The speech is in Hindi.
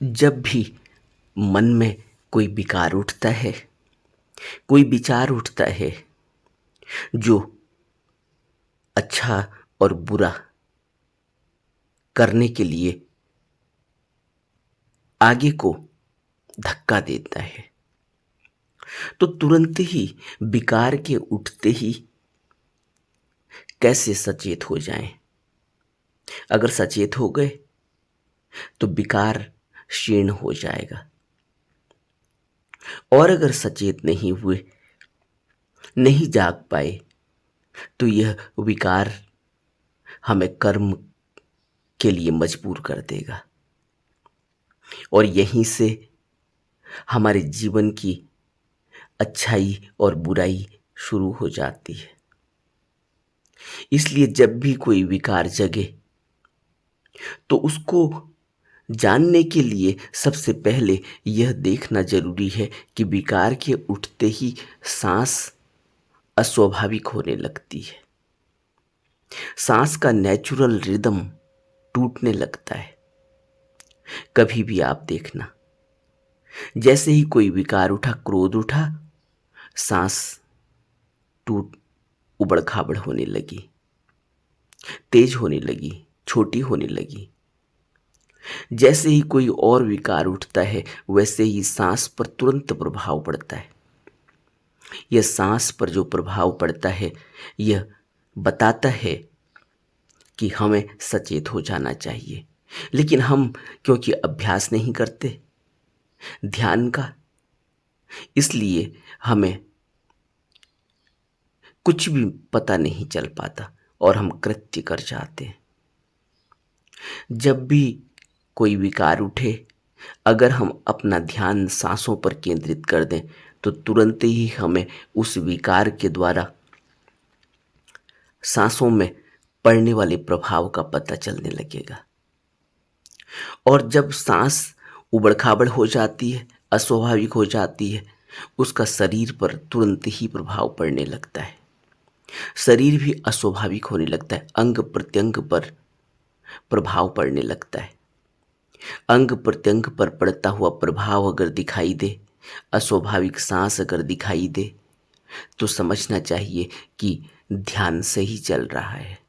जब भी मन में कोई विकार उठता है, कोई विचार उठता है जो अच्छा और बुरा करने के लिए आगे को धक्का देता है, तो तुरंत ही विकार के उठते ही कैसे सचेत हो जाएं। अगर सचेत हो गए तो विकार क्षीण हो जाएगा, और अगर सचेत नहीं हुए, नहीं जाग पाए, तो यह विकार हमें कर्म के लिए मजबूर कर देगा, और यहीं से हमारे जीवन की अच्छाई और बुराई शुरू हो जाती है। इसलिए जब भी कोई विकार जगे तो उसको जानने के लिए सबसे पहले यह देखना जरूरी है कि विकार के उठते ही सांस अस्वाभाविक होने लगती है, सांस का नेचुरल रिदम टूटने लगता है। कभी भी आप देखना, जैसे ही कोई विकार उठा, क्रोध उठा, सांस टूट उबड़ खाबड़ होने लगी, तेज होने लगी, छोटी होने लगी। जैसे ही कोई और विकार उठता है, वैसे ही सांस पर तुरंत प्रभाव पड़ता है। यह सांस पर जो प्रभाव पड़ता है, यह बताता है कि हमें सचेत हो जाना चाहिए। लेकिन हम क्योंकि अभ्यास नहीं करते ध्यान का, इसलिए हमें कुछ भी पता नहीं चल पाता और हम कृत्य कर जाते हैं। जब भी कोई विकार उठे, अगर हम अपना ध्यान सांसों पर केंद्रित कर दें तो तुरंत ही हमें उस विकार के द्वारा सांसों में पड़ने वाले प्रभाव का पता चलने लगेगा। और जब सांस उबड़-खाबड़ हो जाती है, अस्वाभाविक हो जाती है, उसका शरीर पर तुरंत ही प्रभाव पड़ने लगता है। शरीर भी अस्वाभाविक होने लगता है, अंग प्रत्यंग पर प्रभाव पड़ने लगता है। अंग प्रत्यंग पर पड़ता हुआ प्रभाव अगर दिखाई दे, अस्वाभाविक सांस अगर दिखाई दे, तो समझना चाहिए कि ध्यान सही चल रहा है।